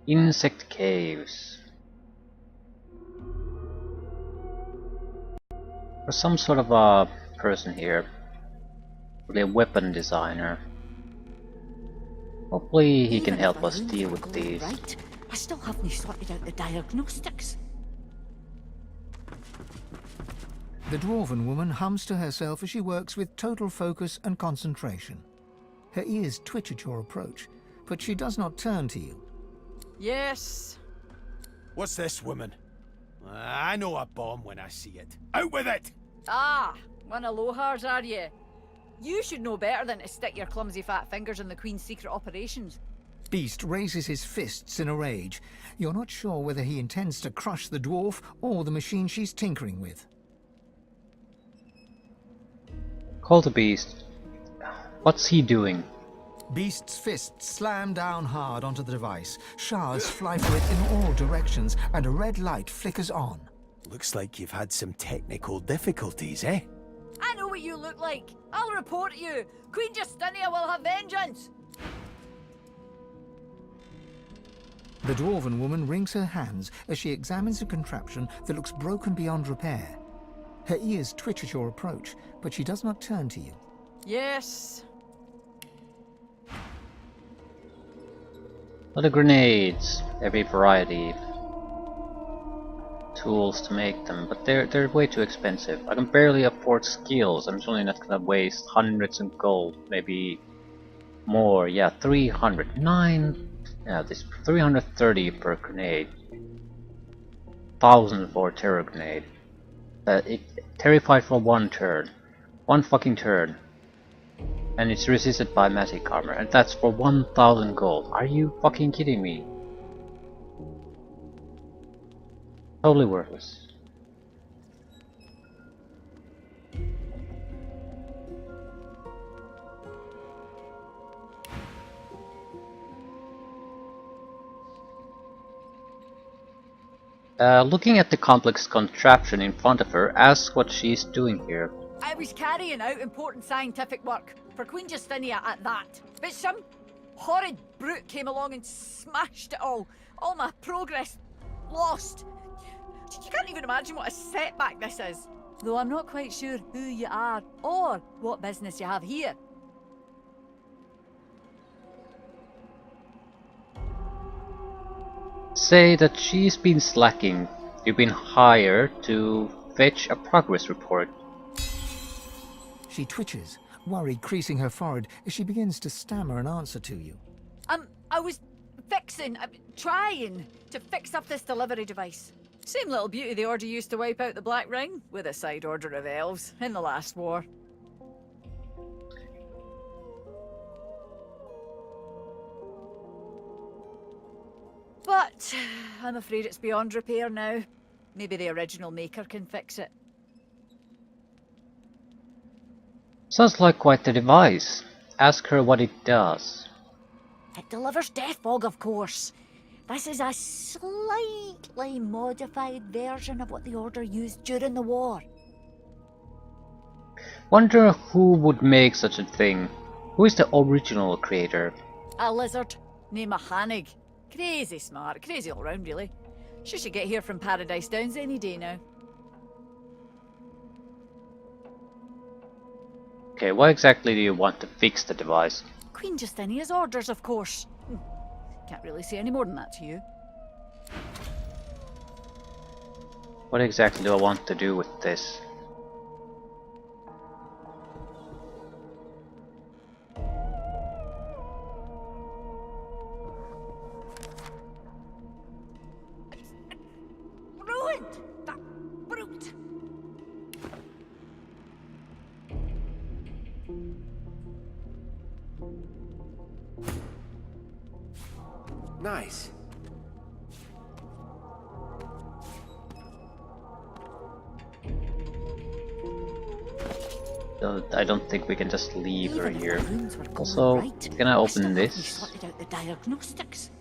Insect caves. There's some sort of a person here. Probably a weapon designer. Hopefully he can Even if help my us wounds deal were with going these. right, I still haven't sorted out the diagnostics. The dwarven woman hums to herself as she works with total focus and concentration. Her ears twitch at your approach, but she does not turn to you. Yes. What's this, woman? I know a bomb when I see it. Out with it! Ah, one of Lohar's, are you? You should know better than to stick your clumsy fat fingers in the Queen's secret operations. Beast raises his fists in a rage. You're not sure whether he intends to crush the dwarf or the machine she's tinkering with. Call the beast. What's he doing? Beast's fists slam down hard onto the device. Shards fly from it in all directions, and a red light flickers on. Looks like you've had some technical difficulties, eh? I know what you look like. I'll report you. Queen Justinia will have vengeance. The dwarven woman wrings her hands as she examines a contraption that looks broken beyond repair. Her ears twitch at your approach, but she does not turn to you. Yes. What are grenades? Every variety. Tools to make them, but they're way too expensive. I can barely afford skills. I'm certainly not gonna waste hundreds of gold, maybe more. Yeah, 309. Yeah, this 330 per grenade. 1,000 for a terror grenade. It terrified for one turn, one fucking turn, and it's resisted by magic armor, and that's for 1,000 gold. Are you fucking kidding me? Totally worthless. Looking at the complex contraption in front of her, ask what she's doing here. I was carrying out important scientific work for Queen Justinia at that. But some horrid brute came along and smashed it all. All my progress lost. You can't even imagine what a setback this is. Though I'm not quite sure who you are or what business you have here. Say that she's been slacking. You've been hired to fetch a progress report. She twitches, worry creasing her forehead as she begins to stammer an answer to you. I was trying to fix up this delivery device. Same little beauty the Order used to wipe out the Black Ring, with a side order of elves, in the last war. But I'm afraid it's beyond repair now. Maybe the original maker can fix it. Sounds like quite the device. Ask her what it does. It delivers death fog, of course. This is a slightly modified version of what the Order used during the war. Wonder who would make such a thing. Who is the original creator? A lizard named Hanig. Crazy smart, crazy all round really. She should get here from Paradise Downs any day now. Okay, what exactly do you want to fix the device? Queen Justinia's orders, of course. Can't really say any more than that to you. What exactly do I want to do with this? Ruined! That brute! Nice. I don't think we can just leave her Even if here. my wounds were going Also, right, can I I open still haven't this? sorted out the diagnostics.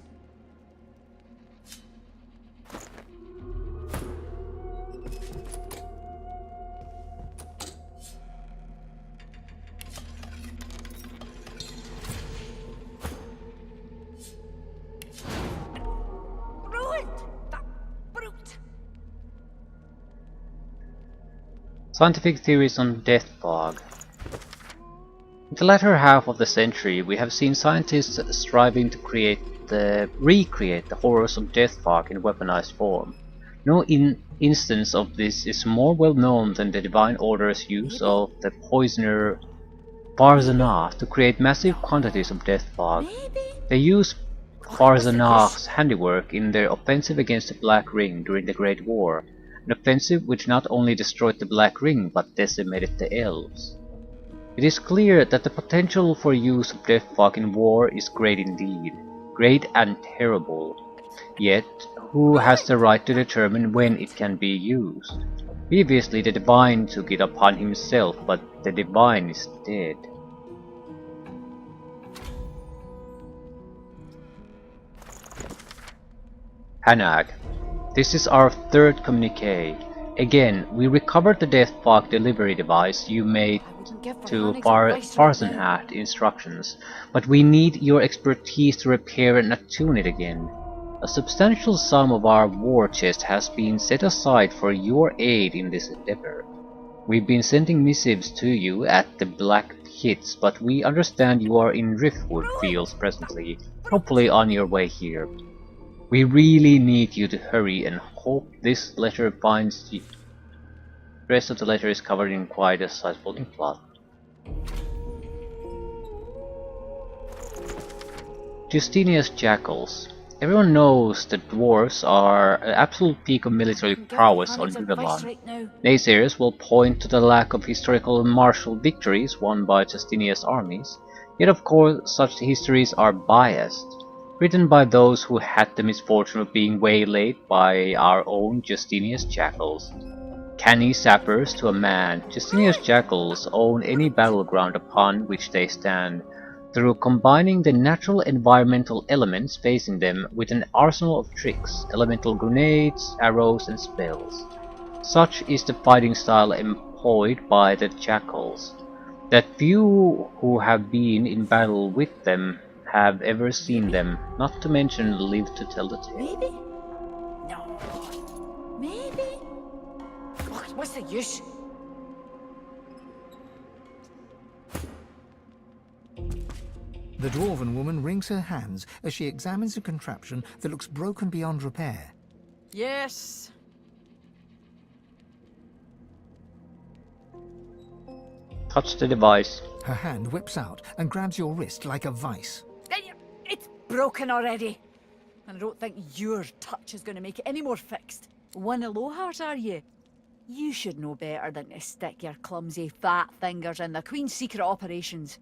Scientific theories on death fog. In the latter half of the century, we have seen scientists striving to recreate the horrors of death fog in weaponized form. No instance of this is more well known than the Divine Order's use of the poisoner Barzanah to create massive quantities of death fog. They used Barzanah's handiwork in their offensive against the Black Ring during the Great War, an offensive which not only destroyed the Black Ring but decimated the elves. It is clear that the potential for use of death fog in war is great indeed, great and terrible. Yet, who has the right to determine when it can be used? Previously the Divine took it upon himself, but the Divine is dead. Hanag. This is our third communique. Again, we recovered the death fog delivery device you made to Farzanhat instructions, but we need your expertise to repair and attune it again. A substantial sum of our war chest has been set aside for your aid in this endeavor. We've been sending missives to you at the Black Hits, but we understand you are in Riftwood Fields presently, hopefully on your way here. We really need you to hurry and hope this letter finds you. The rest of the letter is covered in quite a sizable inkblot. Justinia's Jackals. Everyone knows that dwarves are an absolute peak of military prowess on Yunavon. Naysayers will point to the lack of historical and martial victories won by Justinia's armies, yet of course such histories are biased, written by those who had the misfortune of being waylaid by our own Justinia's Jackals. Canny sappers to a man, Justinia's Jackals own any battleground upon which they stand, through combining the natural environmental elements facing them with an arsenal of tricks, elemental grenades, arrows and spells. Such is the fighting style employed by the Jackals, that few who have been in battle with them have ever seen them, not to mention lived to tell the tale. Maybe? No. Maybe? What's the use? The dwarven woman wrings her hands as she examines a contraption that looks broken beyond repair. Yes. Touch the device. Her hand whips out and grabs your wrist like a vice. It's broken already. And I don't think your touch is going to make it any more fixed. One Alohars, are you? You should know better than to stick your clumsy fat fingers in the Queen's secret operations.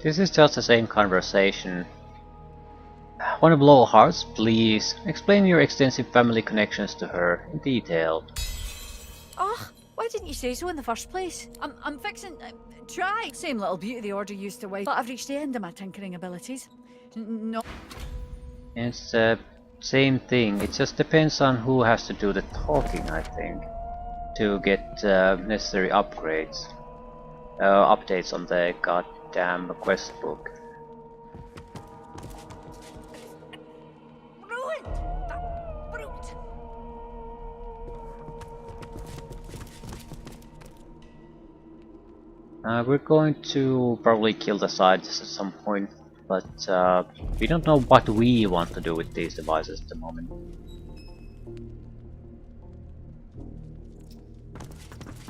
This is just the same conversation. One of Alohars, please explain your extensive family connections to her in detail. Oh, why didn't you say so in the first place? I'm fixing... try. Same little beauty the Order used to wipe. But I've reached the end of my tinkering abilities. No. It's the same thing, it just depends on who has to do the talking, I think, to get necessary upgrades. Updates on the goddamn quest book. Ruined! That brute! We're going to probably kill the sides at some point, but we don't know what we want to do with these devices at the moment.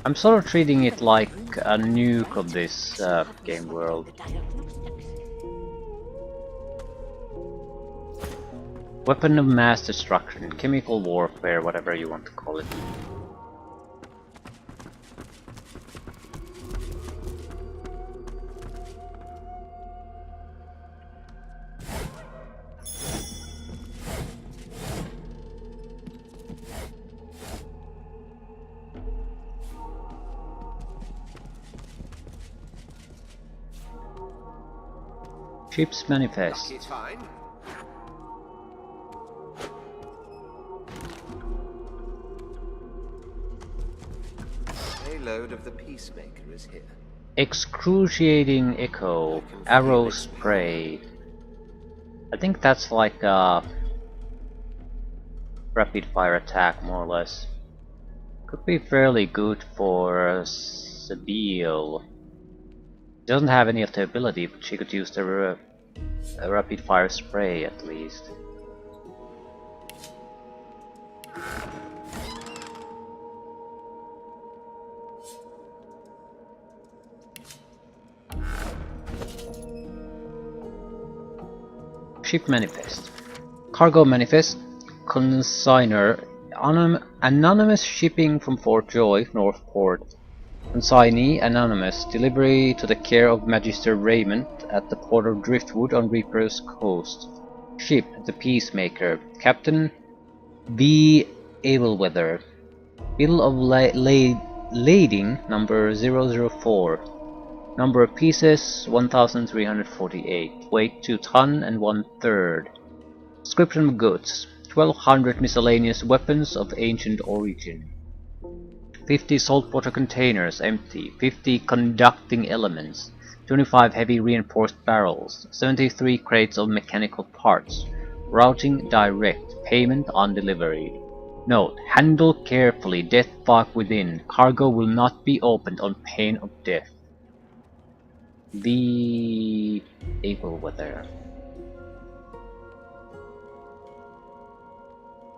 I'm sort of treating it like a nuke of this game world. Weapon of mass destruction, chemical warfare, whatever you want to call it. Ship's manifest. Payload of the Peacemaker is here. Excruciating echo, arrow spray. I think that's like a rapid fire attack, more or less. Could be fairly good for Sabine. She doesn't have any of the ability, but she could use the rapid fire spray at least. Ship manifest. Cargo manifest. Consignor. Anonymous shipping from Fort Joy, Northport. Consignee anonymous. Delivery to the care of Magister Raymond at the port of Driftwood on Reaper's Coast. Ship the Peacemaker. Captain B. Ableweather. Bill of lading number 004. Number of pieces 1348. Weight 2 ton and 1/3. Description of goods 1200 miscellaneous weapons of ancient origin. 50 saltwater containers empty. 50 conducting elements. 25 heavy reinforced barrels. 73 crates of mechanical parts. Routing direct. Payment on delivery. Note: handle carefully. Death fog within. Cargo will not be opened on pain of death. The April weather.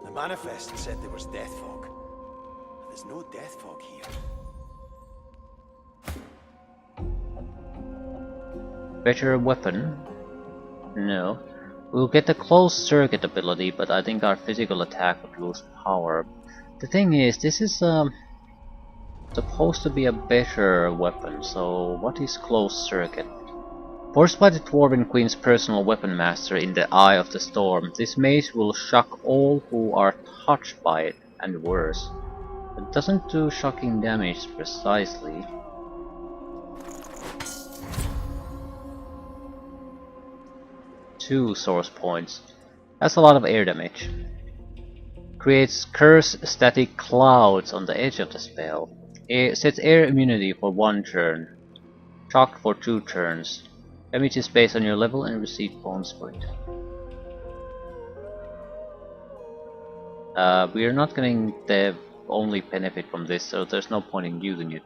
The manifest said there was death fog. There's no death fog here. Better weapon? No. We'll get the closed circuit ability, but I think our physical attack would lose power. The thing is, this is supposed to be a better weapon, so what is closed circuit? Forced by the Dwarven Queen's personal weapon master in the Eye of the Storm, this mace will shock all who are touched by it, and worse. It doesn't do shocking damage precisely. Two source points. That's a lot of air damage. Creates curse static clouds on the edge of the spell. Sets air immunity for 1 turn. Shock for 2 turns. Damage is based on your level and receive bonus for it. We are not getting the only benefit from this, so there's no point in using it.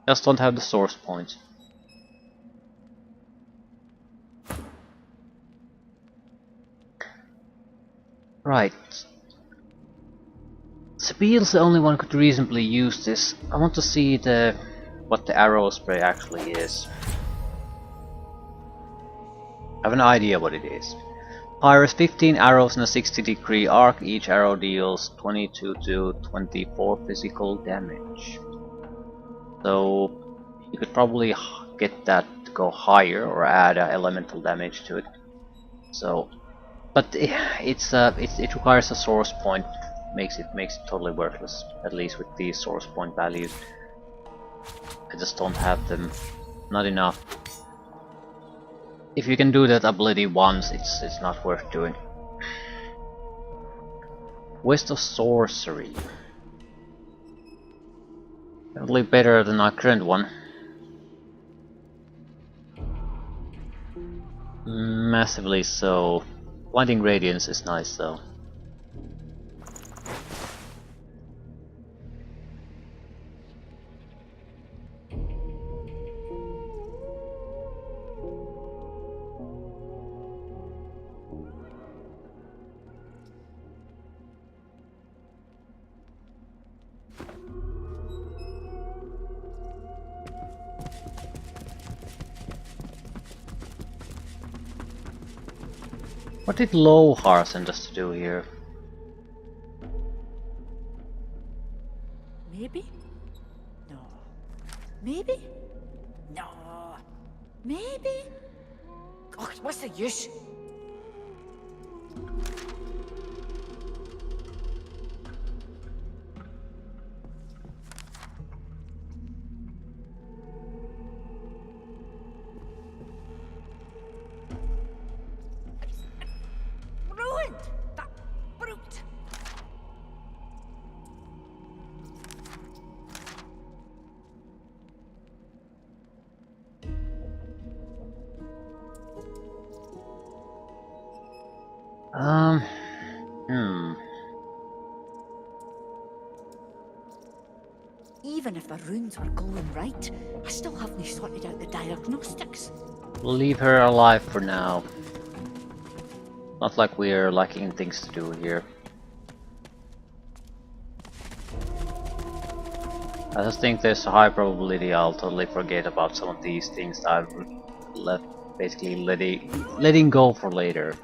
Just don't have the source points. Right. Sabine's the only one who could reasonably use this. I want to see what the arrow spray actually is. I have an idea what it is. Fires 15 arrows in a 60-degree arc. Each arrow deals 22 to 24 physical damage. So you could probably get that to go higher or add elemental damage to it. So, but it requires a source point. Makes it totally worthless. At least with these source point values. I just don't have them. Not enough. If you can do that ability once, it's not worth doing. West of Sorcery. Definitely better than our current one. Massively so. Blinding Radiance is nice though. What did Lohar send us to do here? Maybe? No. Maybe? No. Maybe? Oh, what's the use? Ruined! That brute! Um, hmm. Even if the runes were going right, I still haven't sorted out the diagnostics. We'll leave her alive for now. Not like we're lacking things to do here. I just think there's a high probability I'll totally forget about some of these things that I've left, basically letting go for later.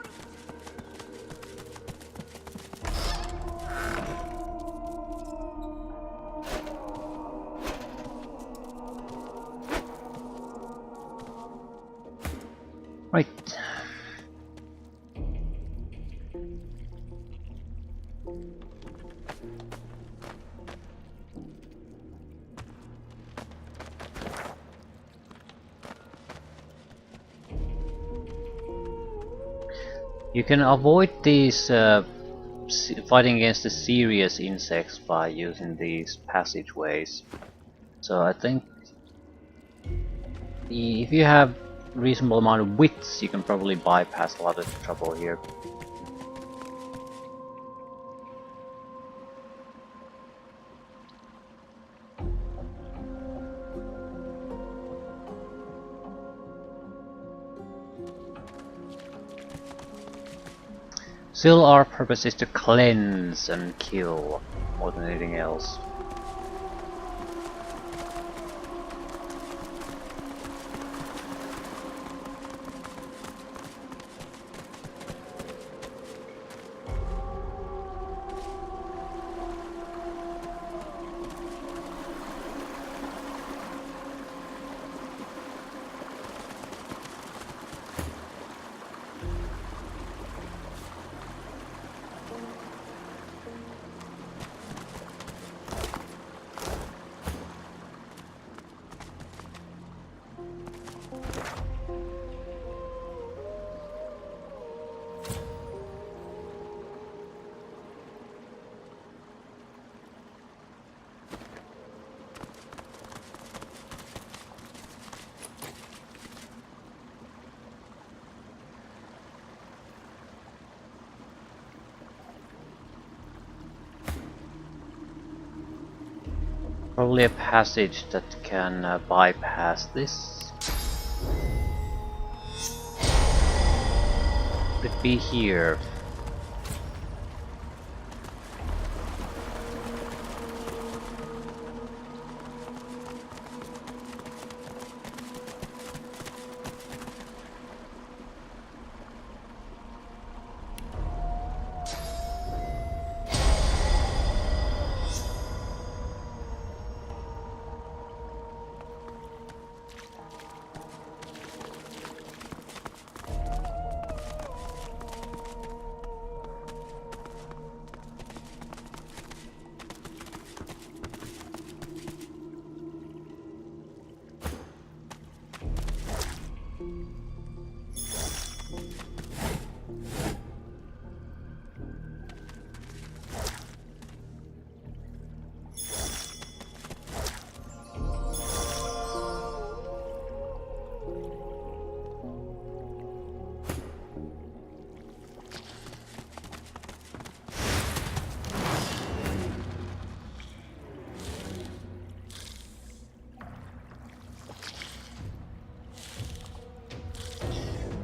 Right. You can avoid these fighting against the serious insects by using these passageways. So I think if you have reasonable amount of wits, you can probably bypass a lot of trouble here. Still, our purpose is to cleanse and kill more than anything else. Probably a passage that can bypass this. Could be here.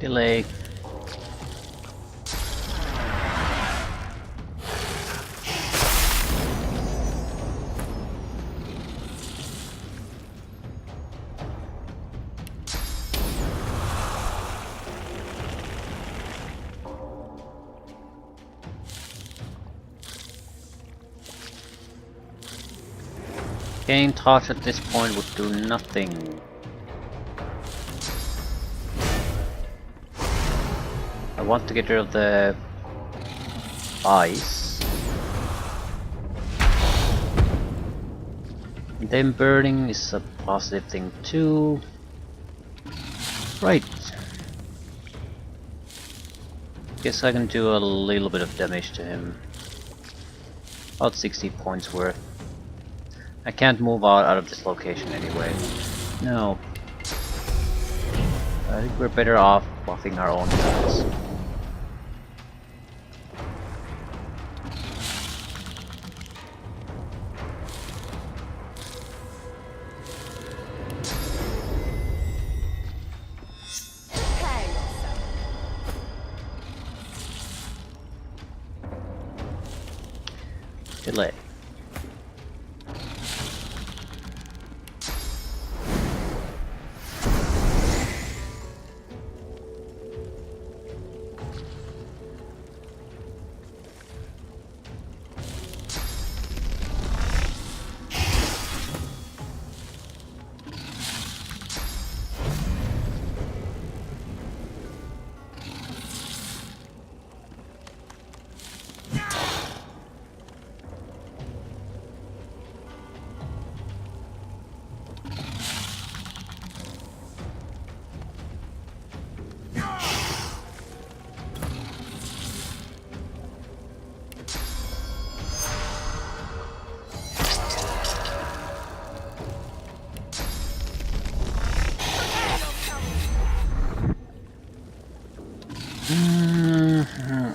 Delay. Gain touch at this point would do nothing. I want to get rid of the ice. And then burning is a positive thing too. Right. Guess I can do a little bit of damage to him. About 60 points worth. I can't move out of this location anyway. No. I think we're better off buffing our own guns. Delay.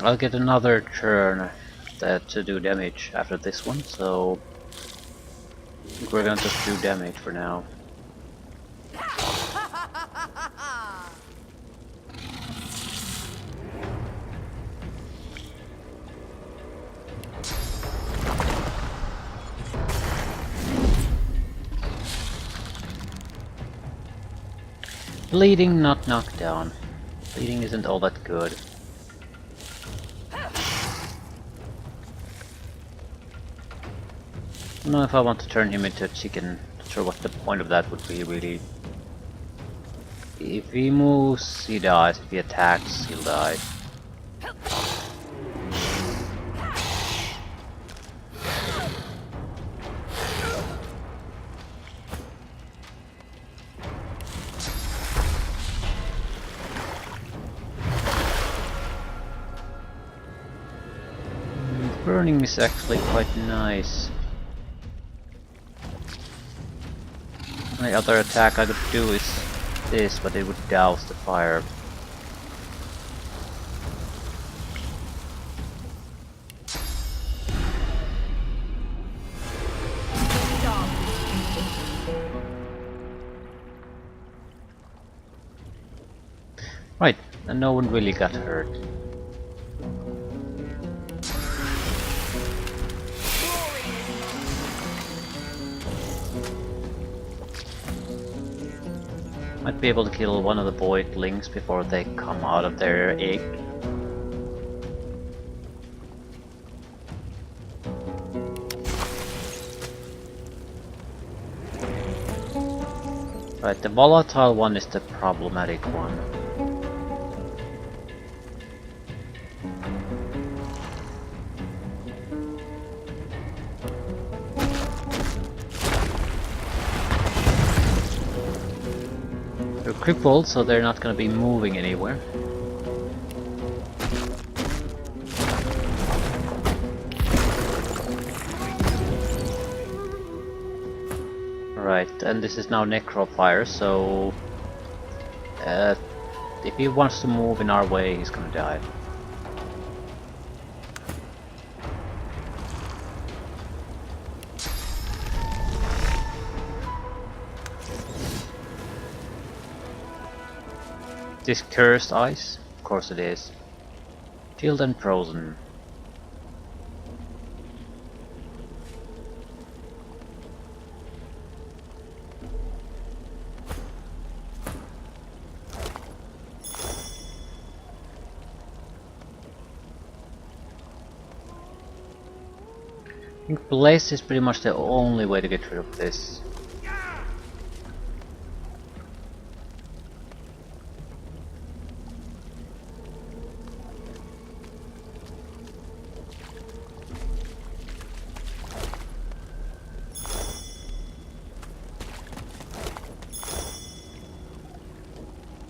I'll get another turn to do damage after this one, so I think we're gonna just do damage for now. Bleeding, not knockdown. Bleeding isn't all that good. I don't know if I want to turn him into a chicken. Not sure what the point of that would be, really. If he moves, he dies. If he attacks, he'll die. Burning is actually quite nice. My other attack I could do is this, but it would douse the fire. Right, and no one really got hurt. Might be able to kill one of the voidlings before they come out of their egg. Right, the volatile one is the problematic one. They're crippled, so they're not going to be moving anywhere. Right, and this is now Necrofire, so if he wants to move in our way, he's gonna die. This cursed ice? Of course it is. Chilled and frozen. I think Blaze is pretty much the only way to get rid of this.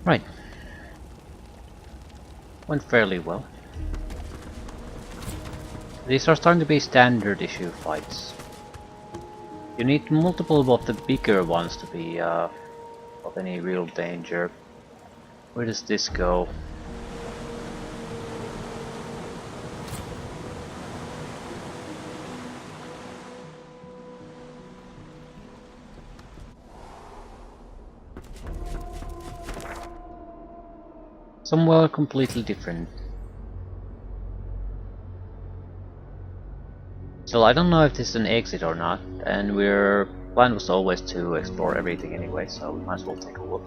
Right. Went fairly well. These are starting to be standard issue fights. You need multiple of the bigger ones to be of any real danger. Where does this go? Somewhere completely different. So I don't know if this is an exit or not, and we're plan was always to explore everything anyway, so we might as well take a look.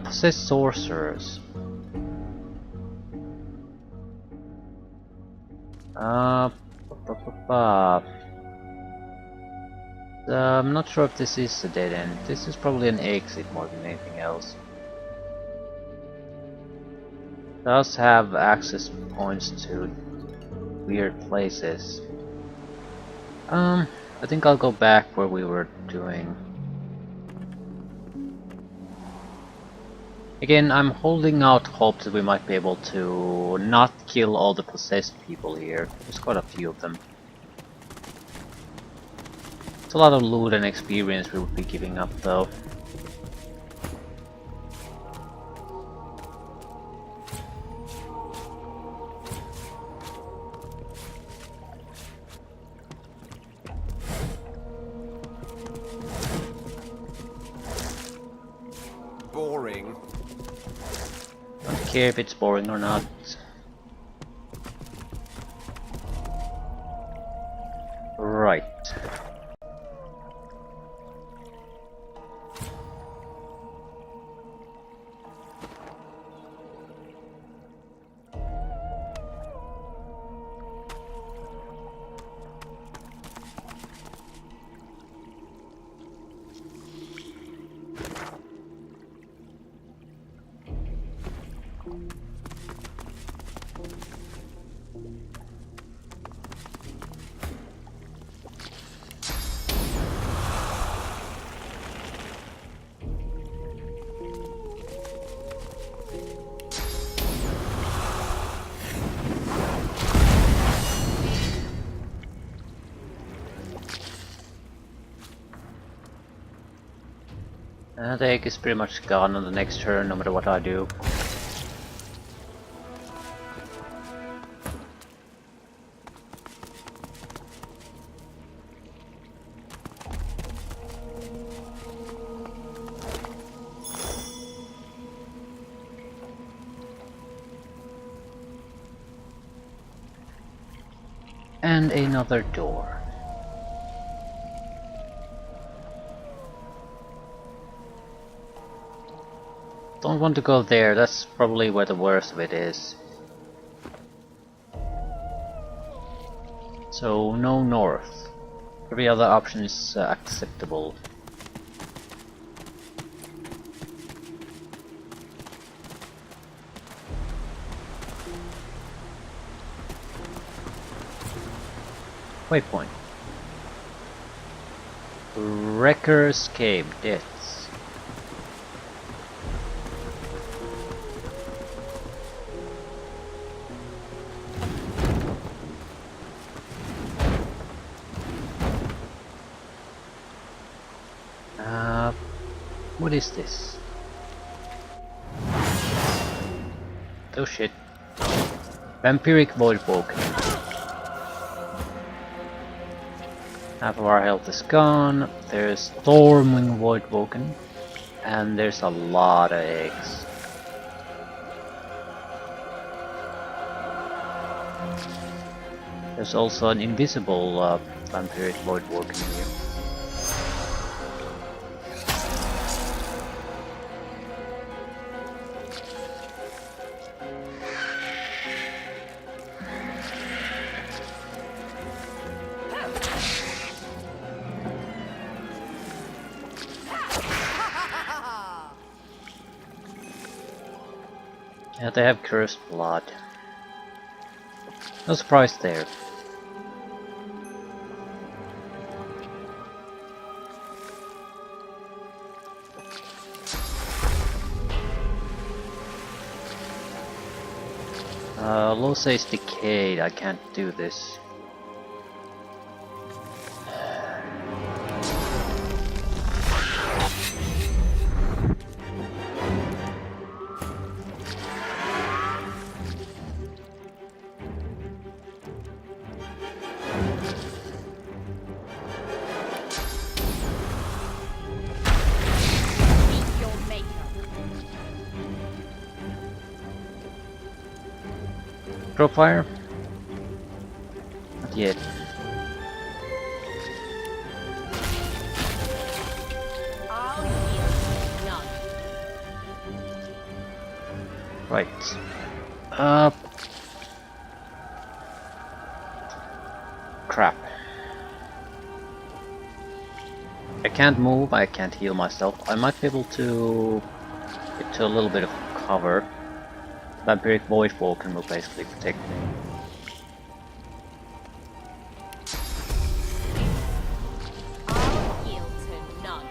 Possessed sorcerers. I'm not sure if this is a dead end. This is probably an exit more than anything else. Does have access points to weird places. I think I'll go back where we were doing. Again, I'm holding out hope that we might be able to not kill all the possessed people here. There's quite a few of them. It's a lot of loot and experience we would be giving up though. Boring. Don't care if it's boring or not. Right. The egg is pretty much gone on the next turn, no matter what I do. And another door. Don't want to go there, that's probably where the worst of it is. So, no north. Every other option is acceptable. Waypoint. Wrecker's Cave, deaths. What is this? Oh shit. Vampiric Voidwoken. Half of our health is gone. There's Stormwing Voidwoken. And there's a lot of eggs. There's also an invisible Vampiric Voidwoken here. Yeah, they have cursed blood. No surprise there. Losa is decayed, I can't do this. Drop fire? Not yet. I'll yield none. Right. Crap. I can't move, I can't heal myself. I might be able to get to a little bit of cover. Vampiric Void Vulcan will basically protect me. I'll yield to none.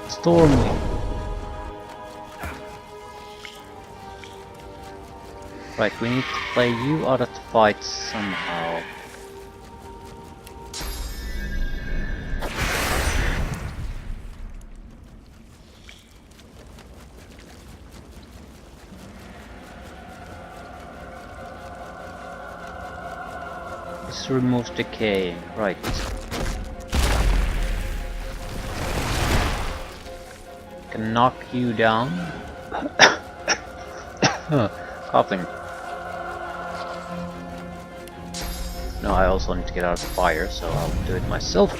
Stormwing. Right, we need to play you out of the fight somehow. This removes decay, right. Can knock you down. Coughing. No, I also need to get out of the fire, so I'll do it myself.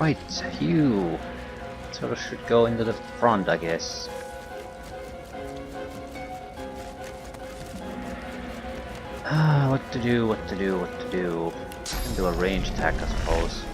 Right, you sort of should go into the front, I guess. What to do, what to do, what to do. I can do a range attack, I suppose.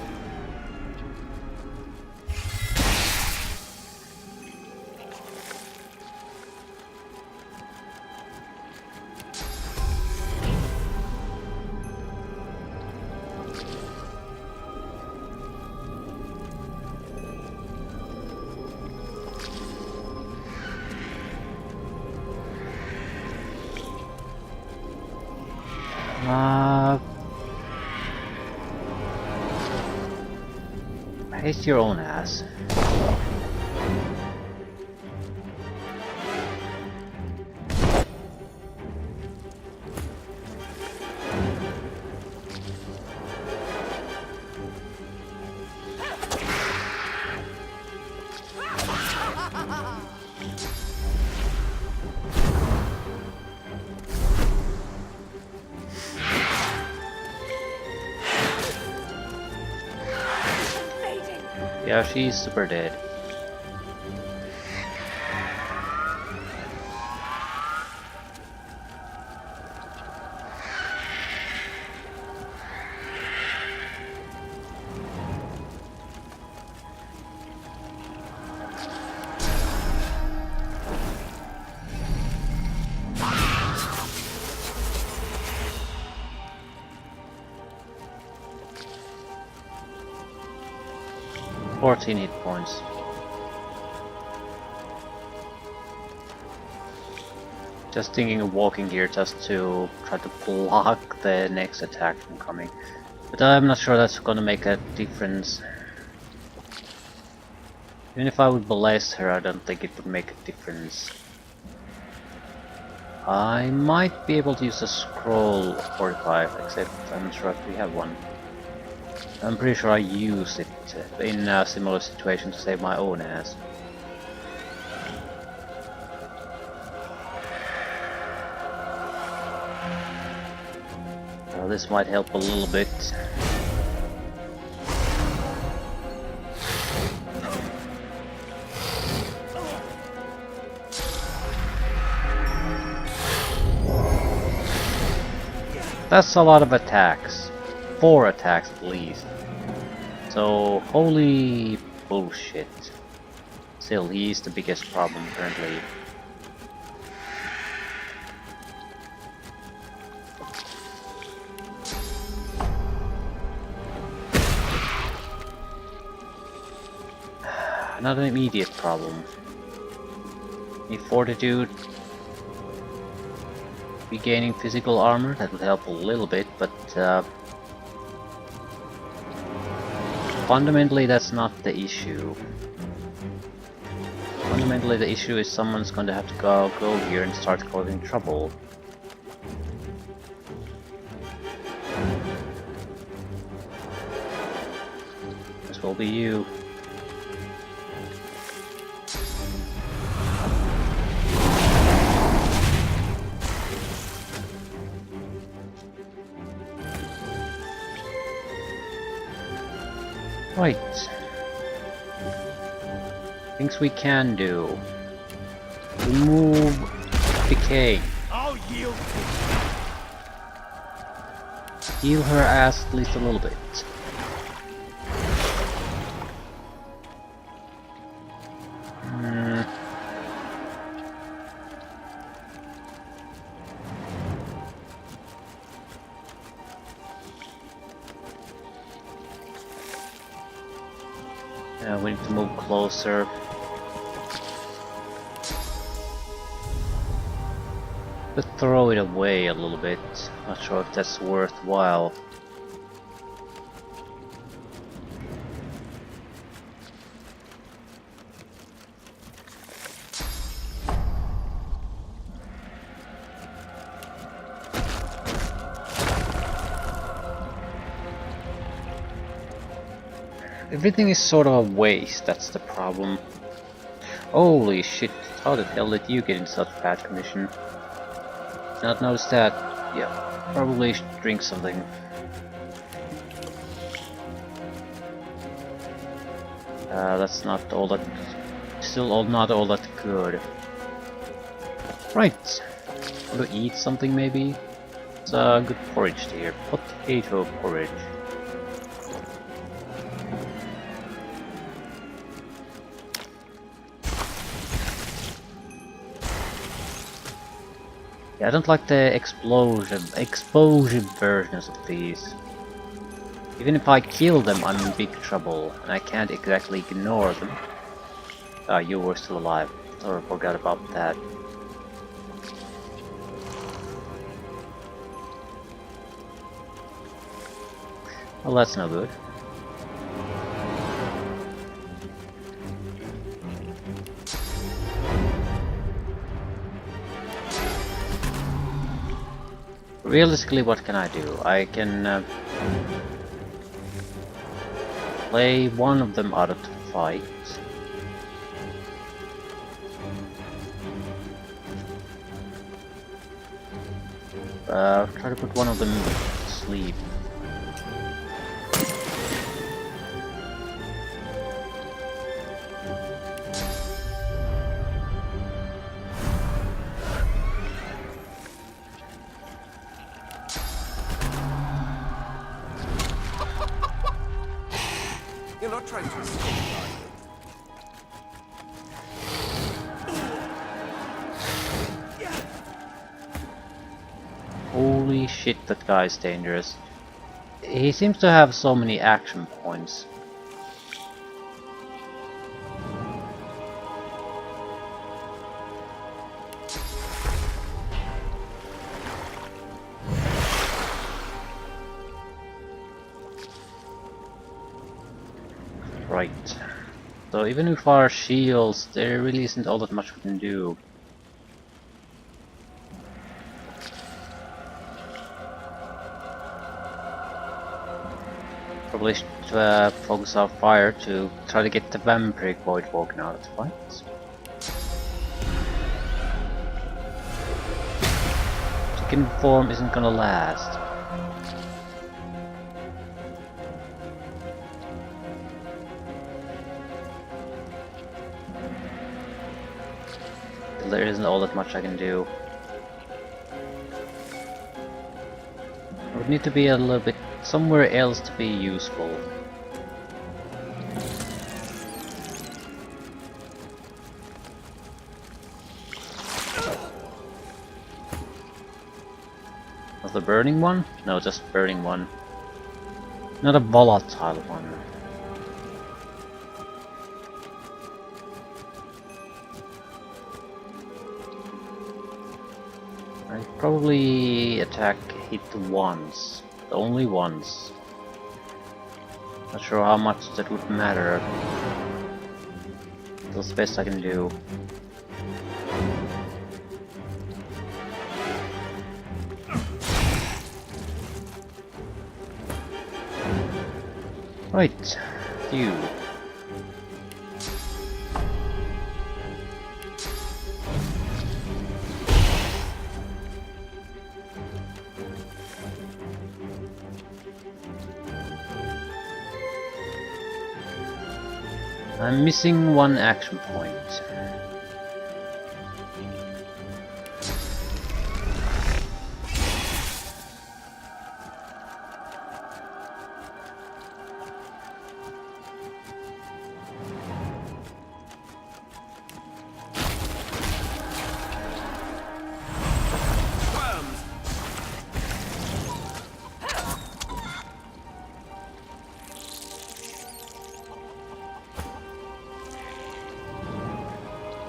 Haste your own ass. Yeah, she's super dead. Fourteen hit points. Just thinking of walking here just to try to block the next attack from coming. But I'm not sure that's gonna make a difference. Even if I would bless her, I don't think it would make a difference. I might be able to use a scroll 45, except I'm not sure if we have one. I'm pretty sure I used it in a similar situation to save my own ass. Well, this might help a little bit. That's a lot of attacks. 4 attacks at least. So, holy bullshit. Still, he's the biggest problem currently. Not an immediate problem. Need fortitude. Regaining physical armor, that would help a little bit, but fundamentally that's not the issue. Fundamentally the issue is someone's going to have to go here and start causing trouble. This will be you. Right. Things we can do. Remove decay. I'll yield to Heal her ass at least a little bit. Hmm. Yeah, we need to move closer. But throw it away a little bit. Not sure if that's worthwhile. Everything is sort of a waste, that's the problem. Holy shit, how the hell did you get in such bad condition? Not noticed that. Yeah, probably should drink something. That's not all that... Still not all that good. Right. Want to eat something maybe? It's a good porridge here. Potato porridge. Yeah, I don't like the explosion versions of these. Even if I kill them, I'm in big trouble, and I can't exactly ignore them. Ah, you were still alive. Or forgot about that. Well, that's no good. Realistically, what can I do? I can play one of them out of the fight. Try to put one of them to sleep. You're not trying to escape, are you? Holy shit, that guy's dangerous. He seems to have so many action points. Right. So even with our shields, there really isn't all that much we can do. Probably should focus our fire to try to get the vampiric void walking out of the fight. Chicken form isn't gonna last. There isn't all that much I can do. I would need to be a little bit somewhere else to be useful. Was the burning one? No, just burning one. Not a volatile one. I'd probably attack hit once. Only once. Not sure how much that would matter. That's the best I can do. Right, you. I'm missing one action point.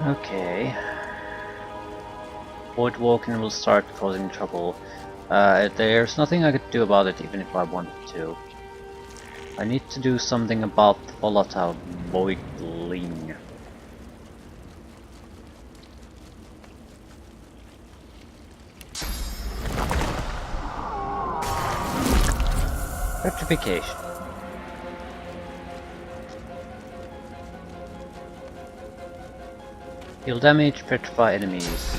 Okay. Void walking will start causing trouble. There's nothing I could do about it even if I wanted to. I need to do something about the volatile voidling. Rectification. Heal damage, petrify enemies.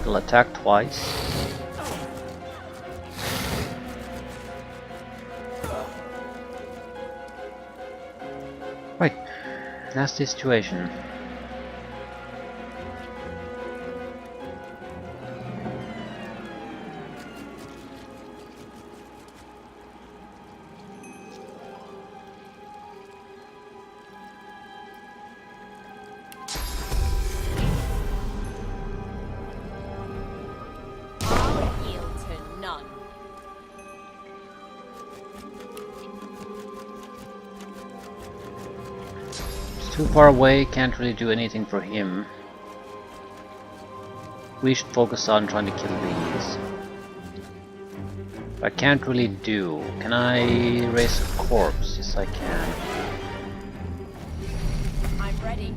He'll attack twice. Right, nasty situation. Too far away, can't really do anything for him. We should focus on trying to kill these. I can't really do. Can I raise a corpse? Yes, I can. I'm ready.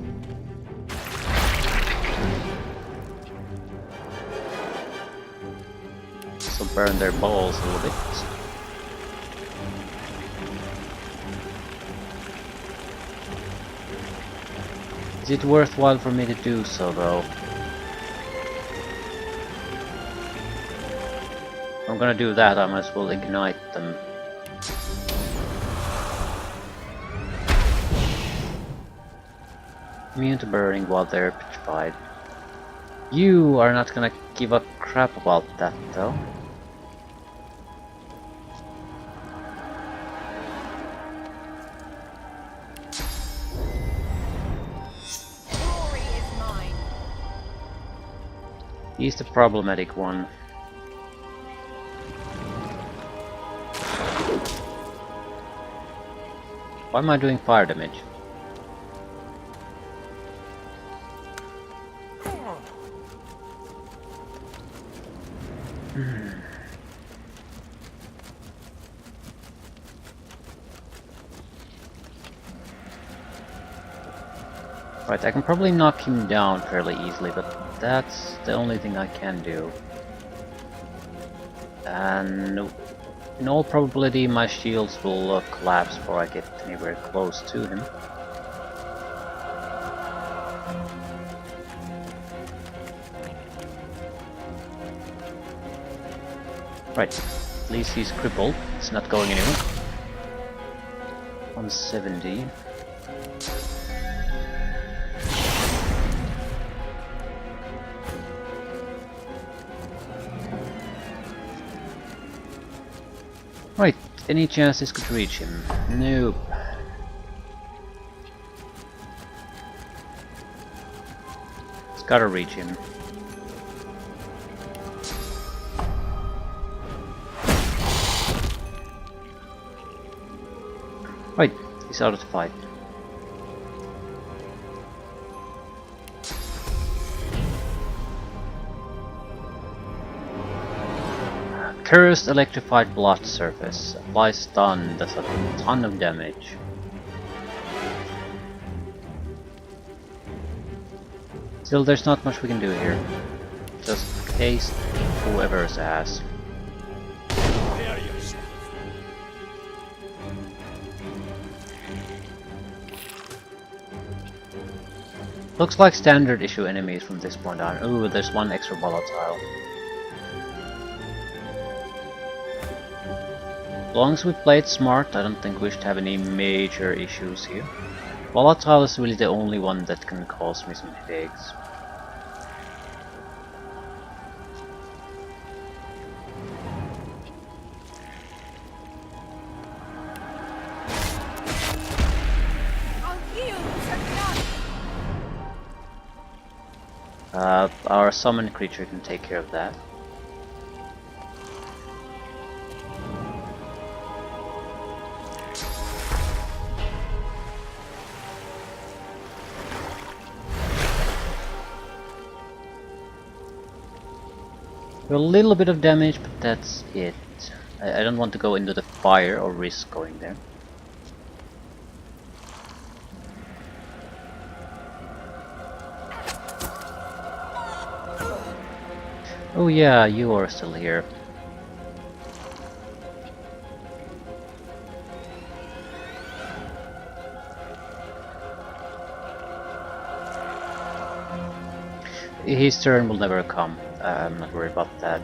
So burn their balls a little bit. Is it worthwhile for me to do so, though? If I'm gonna do that, I might as well ignite them. Immune to burning while they're petrified. You are not gonna give a crap about that, though. He's the problematic one. Why am I doing fire damage? Right, I can probably knock him down fairly easily, but that's the only thing I can do. And in all probability my shields will collapse before I get anywhere close to him. Right, at least he's crippled, it's not going anywhere. 170. Right, any chance this could reach him? Nope. It's gotta reach him. Right, he's out of the fight. Cursed electrified blot surface. Applies stun, does a ton of damage. Still, there's not much we can do here. Just haste whoever's ass. Prepare yourself. Looks like standard issue enemies from this point on. Ooh, there's one extra volatile. long as we play it smart, I don't think we should have any major issues here. Volatile is really the only one that can cause me some headaches. Our summon creature can take care of that. A little bit of damage, but that's it. I don't want to go into the fire or risk going there. Oh yeah, you are still here. His turn will never come. I'm not worried about that.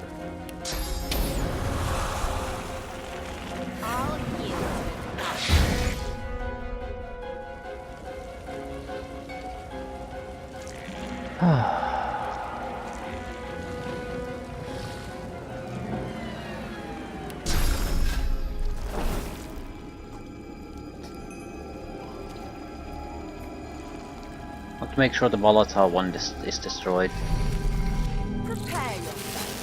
Want to make sure the volatile one is destroyed. Prepare yourself.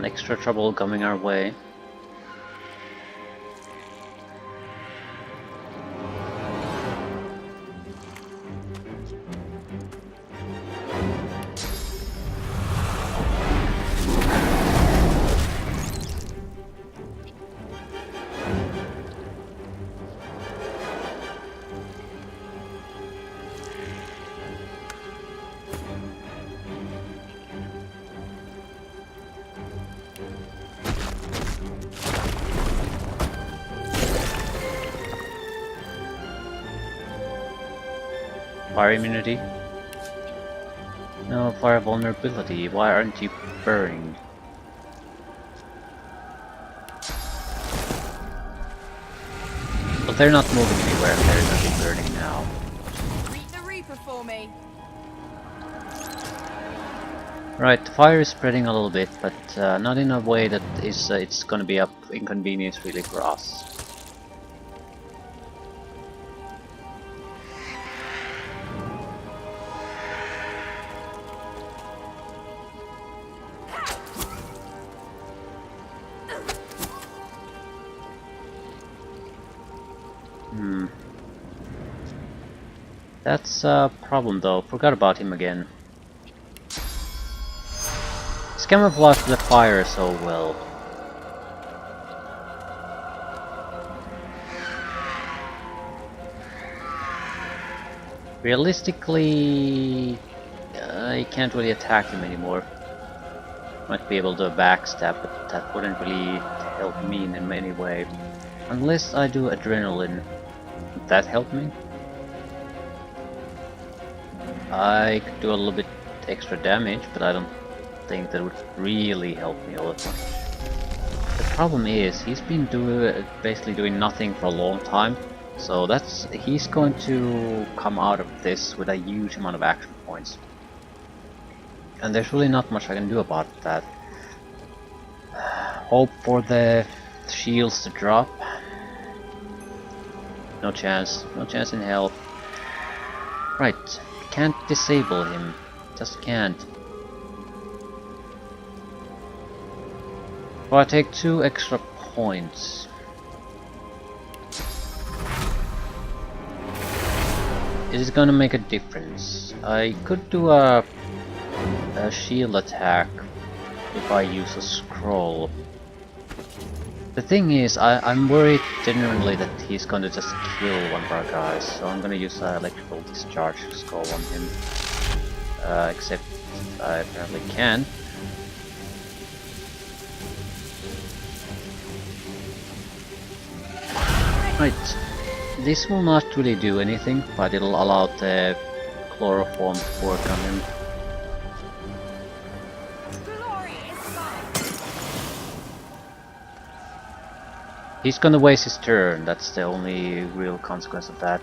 Extra trouble coming our way. Fire immunity? No, fire vulnerability. Why aren't you burning? But they're not moving anywhere, they're not burning now. Greet the Reaper for me. Right, the fire is spreading a little bit, but not in a way that is it's gonna be an inconvenience really for us. That's a problem though, forgot about him again. He's camouflaged the fire so well. Realistically, I can't really attack him anymore. Might be able to backstab, but that wouldn't really help me in any way. Unless I do adrenaline. Would that help me? I could do a little bit extra damage, but I don't think that would really help me all that much. The problem is, he's been basically doing nothing for a long time, so he's going to come out of this with a huge amount of action points. And there's really not much I can do about that. Hope for the shields to drop. No chance in hell. Right. Can't disable him, just can't. Well, I take 2 extra points. It is gonna make a difference. I could do a shield attack if I use a scroll. The thing is, I'm worried genuinely that he's gonna just kill one of our guys, so I'm gonna use an electrical discharge scroll on him. Except I apparently can. Right, this will not really do anything, but it'll allow the chloroform to work on him. He's gonna waste his turn, that's the only real consequence of that.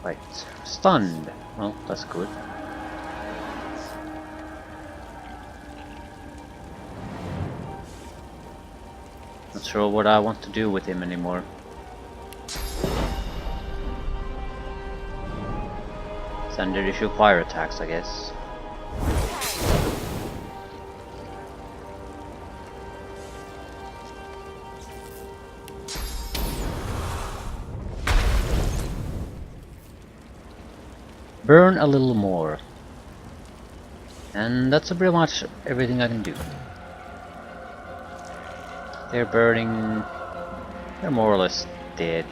Right, stunned. Well, that's good. Not sure what I want to do with him anymore. Standard issue fire attacks, I guess. Burn a little more. And that's pretty much everything I can do. They're burning... They're more or less dead.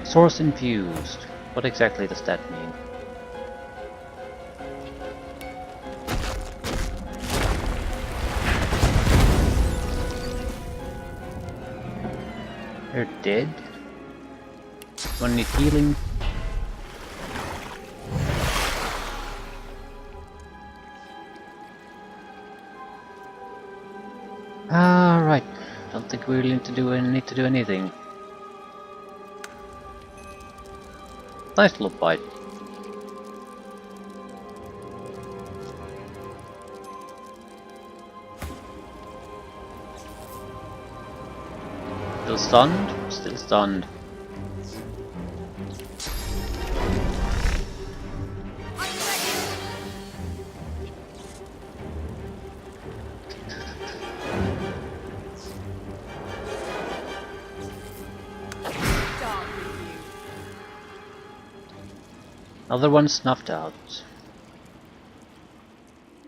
Source infused. What exactly does that mean? They're dead? One need healing? Right. Don't think we really need to do anything. Nice little fight. Still stunned? Still stunned. Another one snuffed out.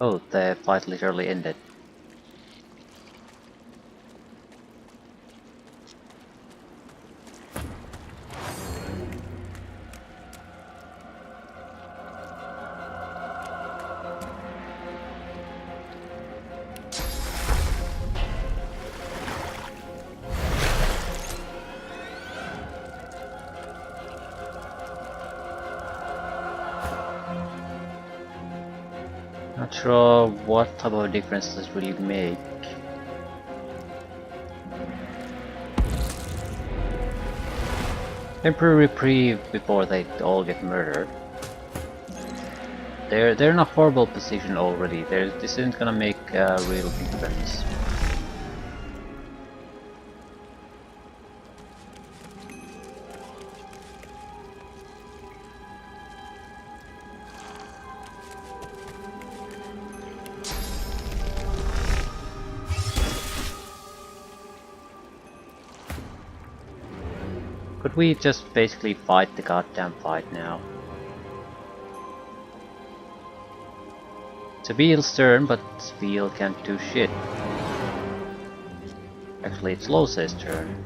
Oh, the fight literally ended. Not sure what type of difference this really make. Temporary reprieve before they all get murdered. They're in a horrible position already. This isn't gonna make a real difference. Could we just basically fight the goddamn fight now? It's Abiel's turn, but Abiel can't do shit. Actually, it's Lose's turn.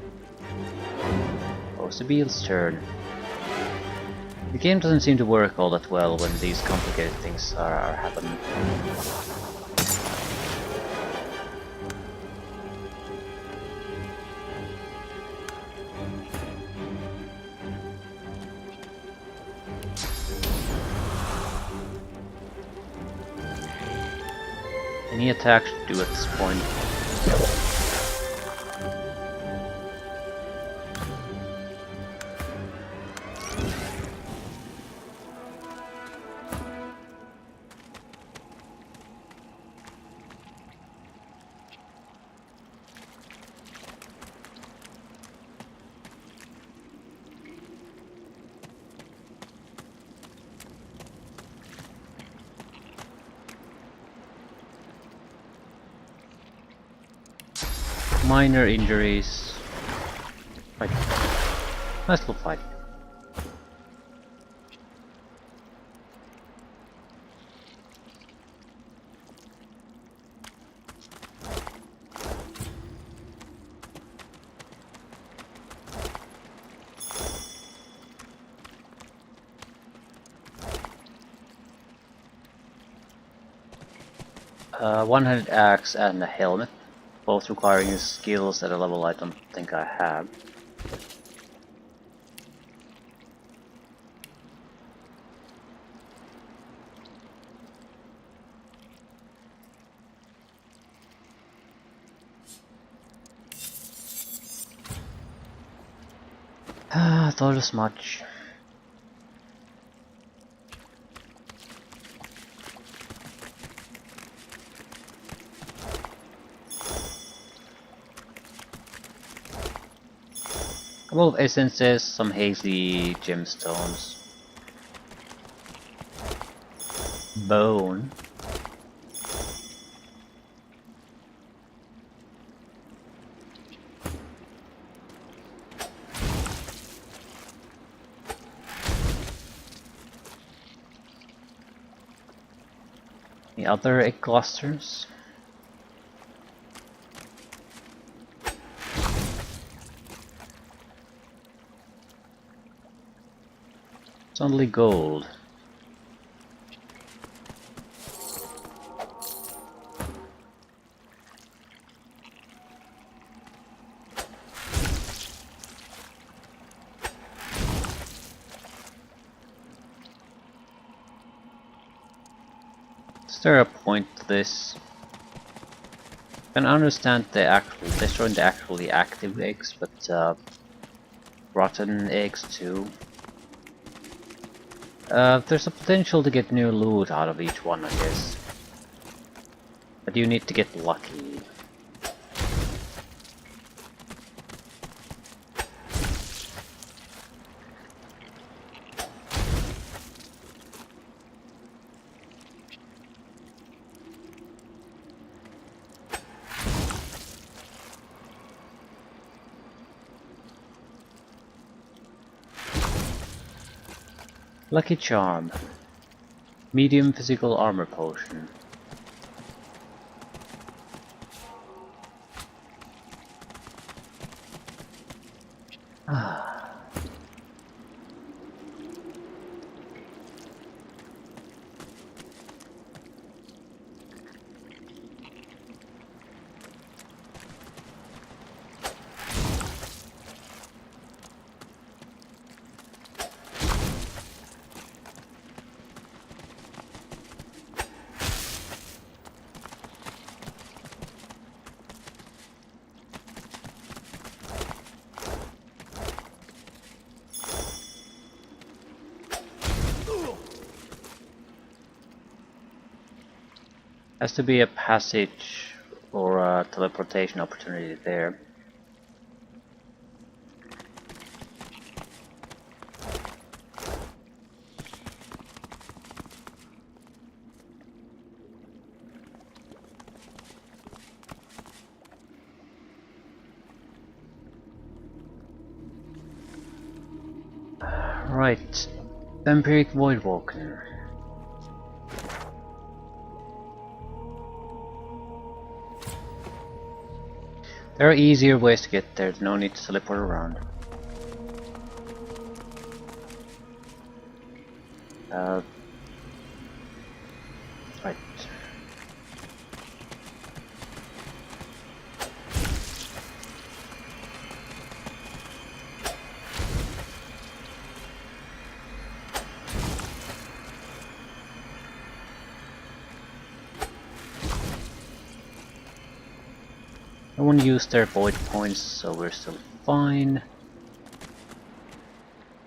Oh, it's Abiel's turn. The game doesn't seem to work all that well when these complicated things are happening. Any attack should do at this point. Minor injuries. Right. Nice little fight. One-handed axe and a helmet, both requiring skills at a level I don't think I have. Thought as much. Couple of essences, some hazy gemstones. Bone. The other egg clusters. It's only gold. Is there a point to this? I can understand the actual destroying the actually active eggs, but rotten eggs too. There's a potential to get new loot out of each one, I guess. But you need to get lucky. Lucky Charm. Medium physical armor potion. Has to be a passage or a teleportation opportunity there. Right, Vampiric Voidwalker. There are easier ways to get there, no need to teleport around. Right. No one used their void points, so we're still fine.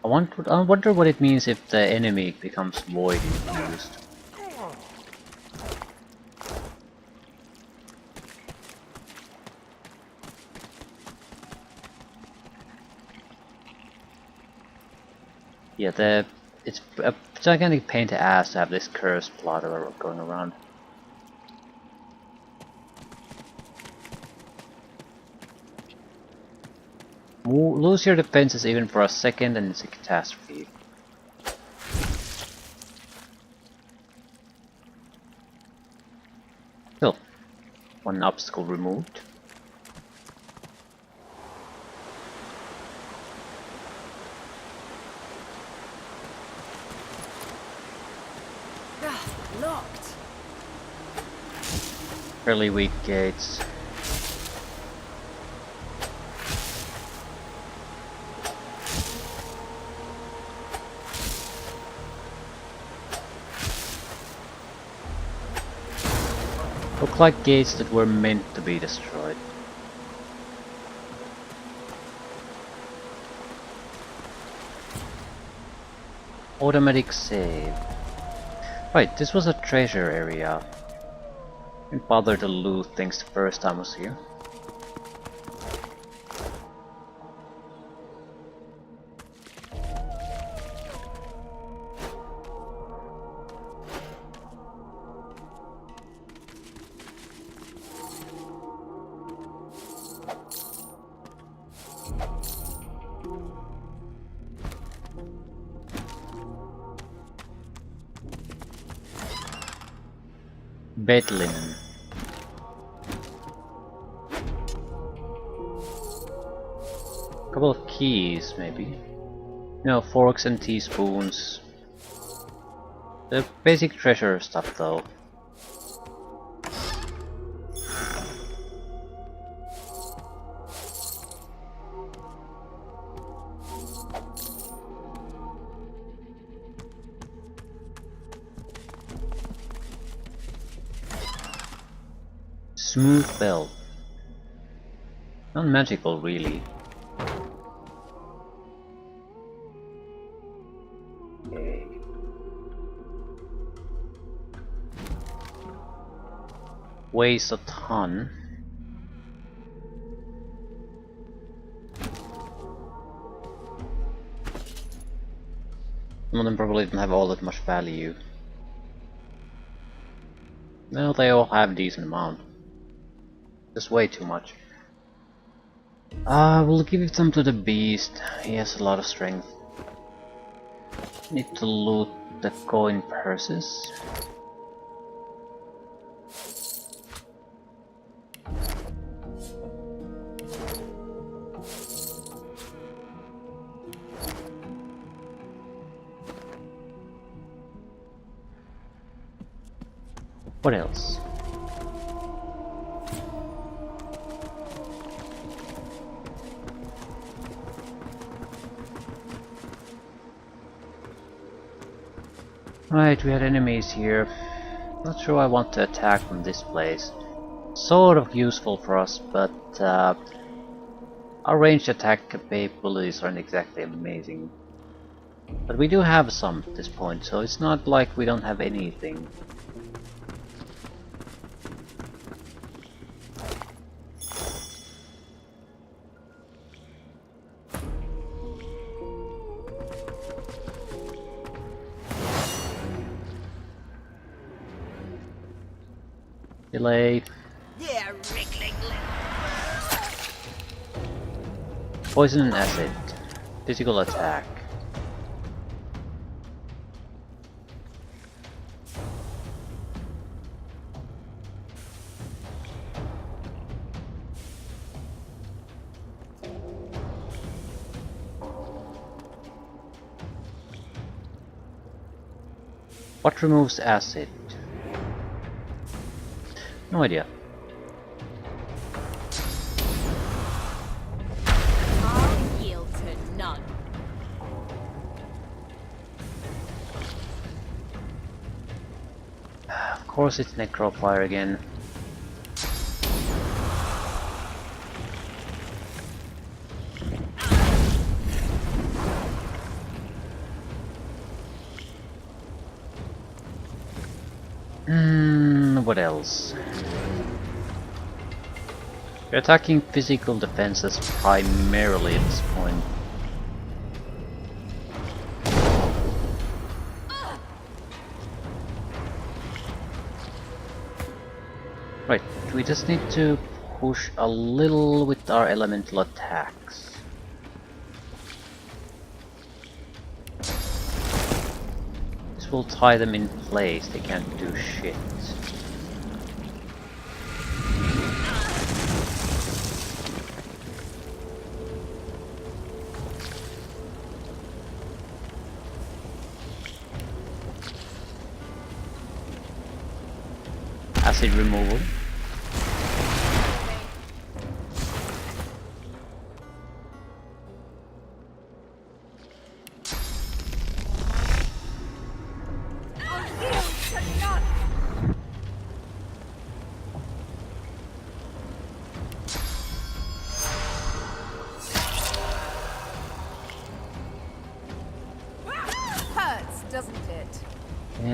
I wonder what it means if the enemy becomes void infused. Yeah, it's a gigantic pain to ass to have this cursed plot going around. Lose your defenses even for a second and it's a catastrophe. Still, one obstacle removed. Locked. Fairly weak gates. Look like gates that were meant to be destroyed. Automatic save. Right, this was a treasure area. Didn't bother to loot things the first time I was here. Bed linen. Couple of keys, maybe. No, forks and teaspoons. The basic treasure stuff, though. Smooth belt. Not magical, really. Okay. Weighs a ton. Some of them probably don't have all that much value. No, they all have a decent amount. Just way too much. We'll give some to the beast. He has a lot of strength. Need to loot the coin purses. What else? Right, we had enemies here. Not sure I want to attack from this place. Sort of useful for us, but our ranged attack capabilities aren't exactly amazing. But we do have some at this point, so it's not like we don't have anything. Delay. Yeah, wriggling Poison and acid. Physical attack. What removes acid? No idea. I'll yield to none. Of course it's Necrofire again. What else? We're attacking physical defenses primarily at this point. Right, we just need to push a little with our elemental attacks. This will tie them in place, they can't do shit. Acid removal.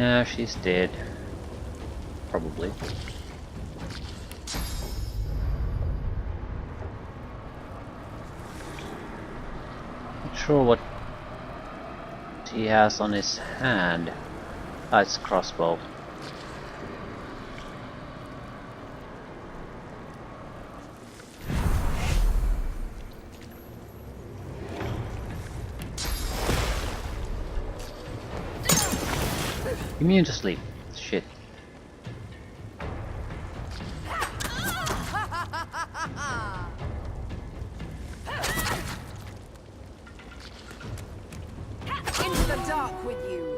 Yeah, she's dead. Probably. Not sure what he has on his hand. Ah, it's a crossbow. Immune to sleep. Shit. Into the dark with you.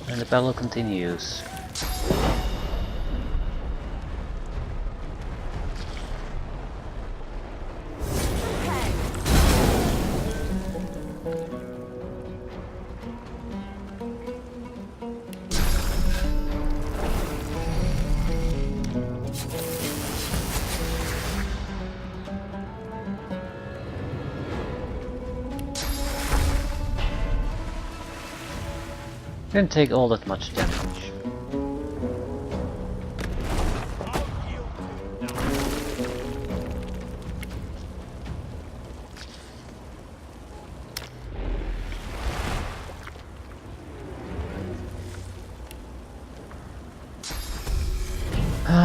And the battle continues. Didn't take all that much damage.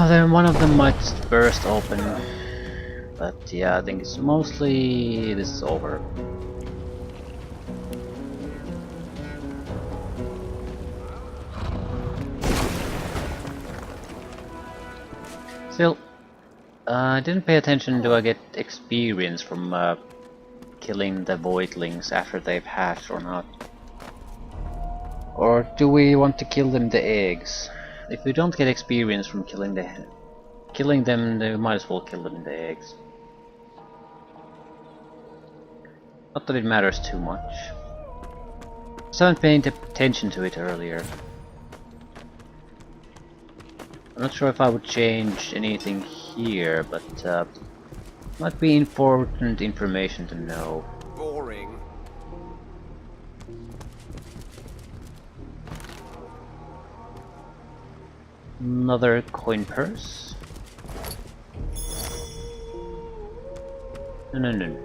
Then one of them might burst open, but yeah, I think it's mostly this is over. Still, I didn't pay attention. Do I get experience from killing the voidlings after they've hatched or not? Or do we want to kill them the eggs? If we don't get experience from killing them, then we might as well kill them in the eggs. Not that it matters too much. Just haven't paid attention to it earlier. I'm not sure if I would change anything here, but might be important information to know. Boring. Another coin purse. No.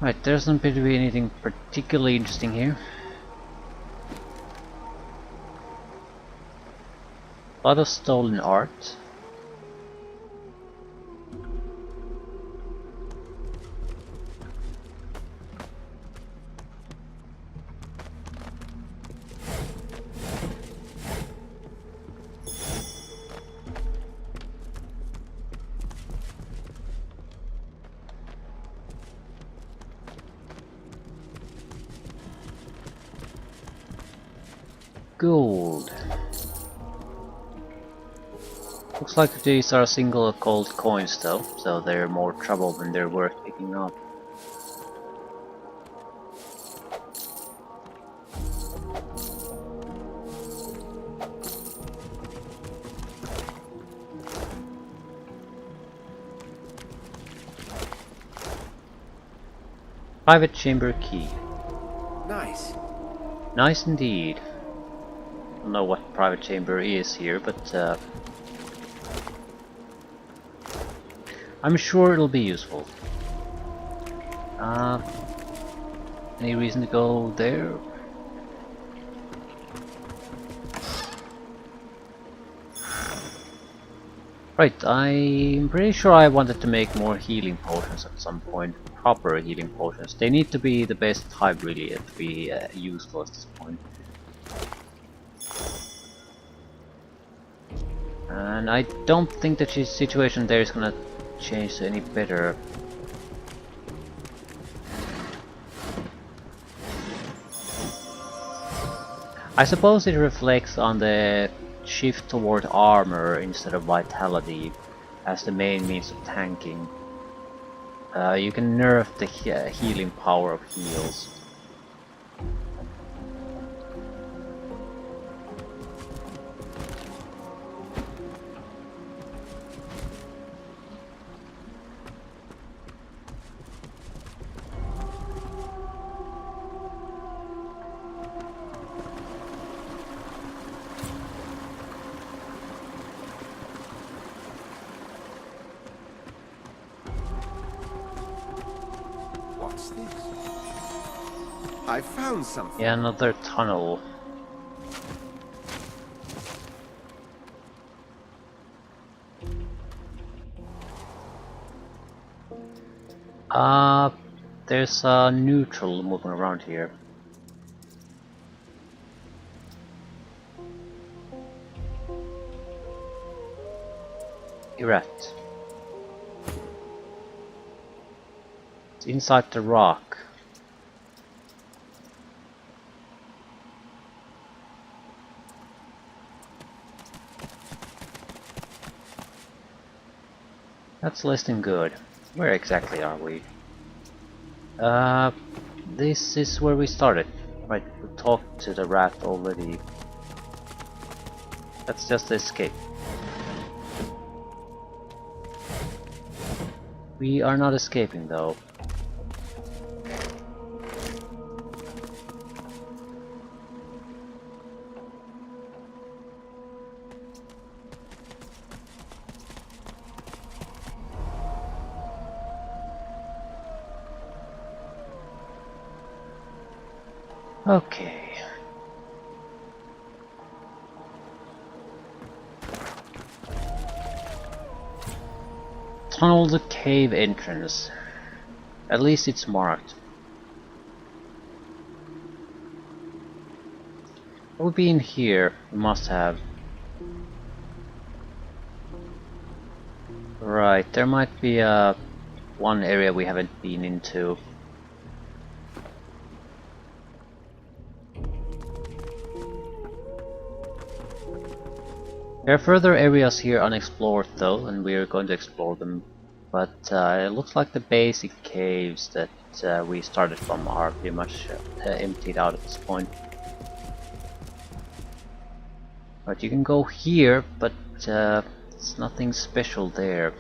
Right, there doesn't appear to be anything particularly interesting here. A lot of stolen art. Gold. Looks like these are single gold coins though, so they're more trouble than they're worth picking up. Private chamber key. Nice. Nice indeed. I don't know what private chamber is here, but I'm sure it'll be useful. Any reason to go there? Right, I'm pretty sure I wanted to make more healing potions at some point. Proper healing potions. They need to be the best type really to be useful at this point. And I don't think that the situation there is gonna change any better. I suppose it reflects on the shift toward armor instead of vitality. as the main means of tanking. You can nerf the healing power of heals. What's this? I found something. Yeah, another tunnel. There's a neutral moving around here. You're at. It's inside the rock. That's less than good. Where exactly are we? This is where we started. Right, we talked to the rat already. That's just the escape. We are not escaping though. Okay. Tunnel the cave entrance. At least it's marked. It would be in here. We must have. Right, there might be one area we haven't been into. There are further areas here unexplored though, and we are going to explore them. But it looks like the basic caves that we started from are pretty much emptied out at this point. But you can go here, but it's nothing special there.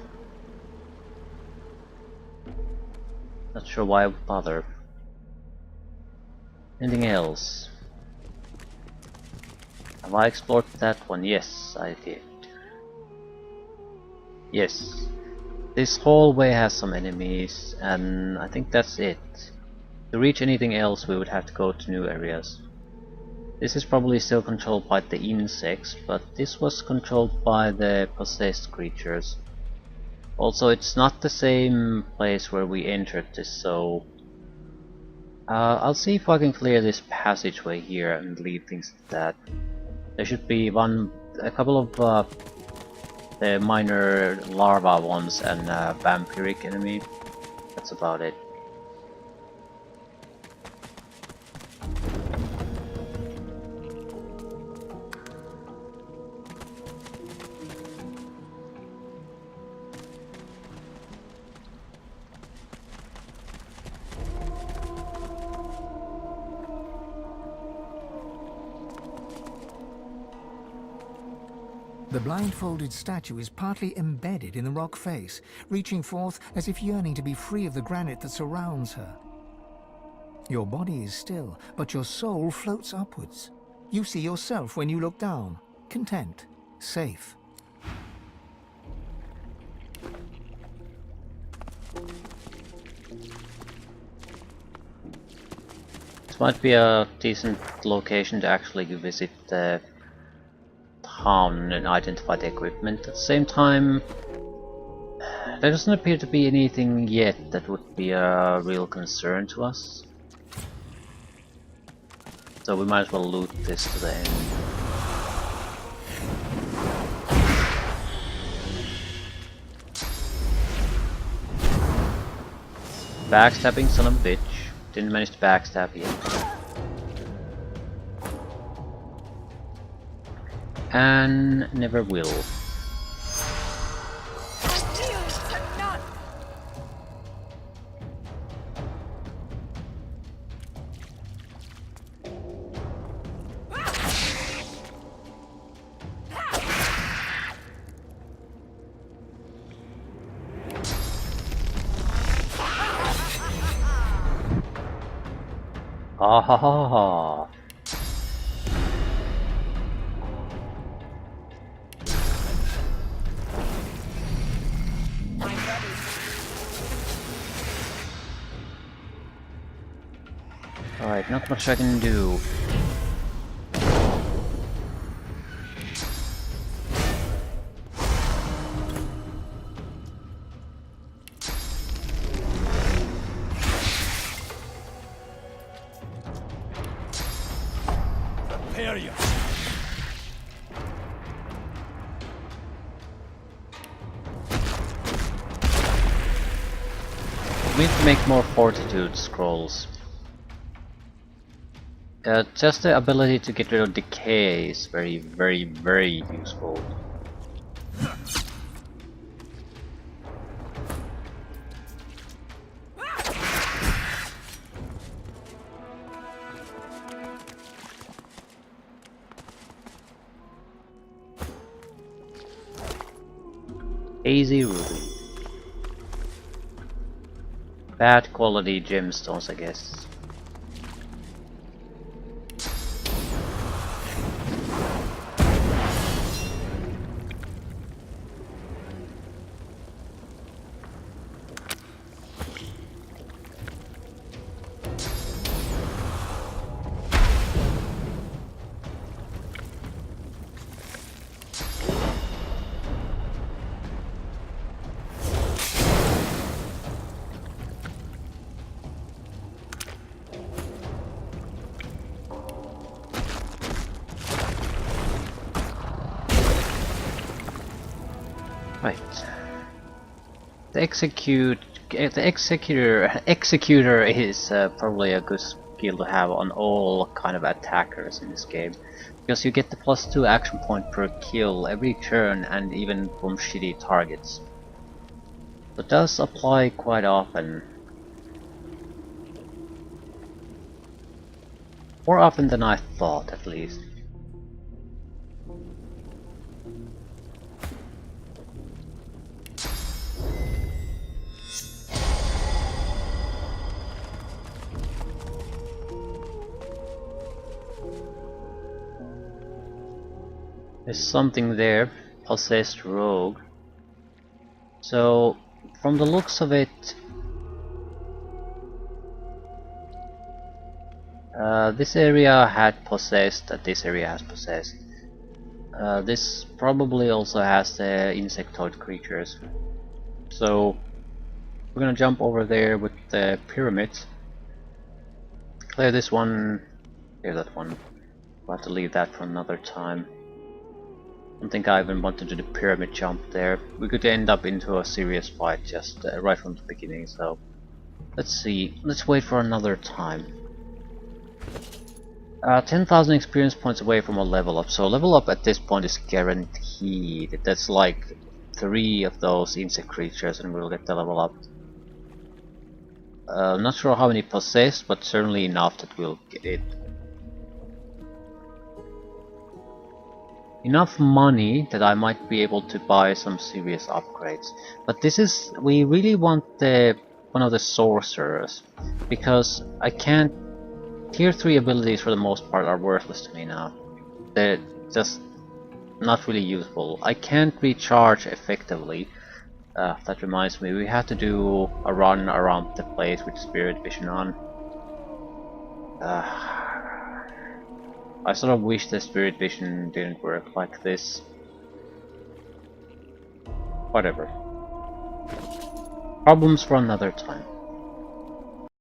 Not sure why I would bother. Anything else? Have I explored that one? Yes, I did. Yes. This hallway has some enemies, and I think that's it. To reach anything else we would have to go to new areas. This is probably still controlled by the insects, but this was controlled by the possessed creatures. Also, it's not the same place where we entered this, so I'll see if I can clear this passageway here and leave things at that. There should be a couple of the minor larva ones and a vampiric enemy. That's about it. The blindfolded statue is partly embedded in the rock face, reaching forth as if yearning to be free of the granite that surrounds her. Your body is still, but your soul floats upwards. You see yourself when you look down, content, safe. This might be a decent location to actually visit the town and identify the equipment. At the same time, there doesn't appear to be anything yet that would be a real concern to us. So we might as well loot this to the end. Backstabbing son of a bitch. Didn't manage to backstab yet. And never will. Ah ha ha ha. Alright, not much I can do. Prepare you. We need to make more fortitude scrolls. Just the ability to get rid of decay is very, very, very useful. Easy ruby. Bad quality gemstones, I guess. Right. The executor is probably a good skill to have on all kind of attackers in this game, because you get the +2 action point per kill every turn, and even from shitty targets. It does apply quite often. More often than I thought, at least. There's something there, possessed rogue. So, from the looks of it, this area had possessed, and this area has possessed. This probably also has the insectoid creatures. So, we're gonna jump over there with the pyramids. Clear this one, clear that one. We'll have to leave that for another time. I don't think I even want to do the pyramid jump there. We could end up into a serious fight just right from the beginning, so let's see. Let's wait for another time. 10,000 experience points away from a level up, so level up at this point is guaranteed. That's like 3 of those insect creatures and we'll get the level up. Not sure how many possessed, but certainly enough that we'll get it. Enough money that I might be able to buy some serious upgrades. But this is, we really want the one of the sorcerers, because I can't, tier 3 abilities for the most part are worthless to me now. They're just not really useful. I can't recharge effectively. That reminds me, we have to do a run around the place with Spirit Vision on. I sort of wish the Spirit Vision didn't work like this. Whatever. Problems for another time.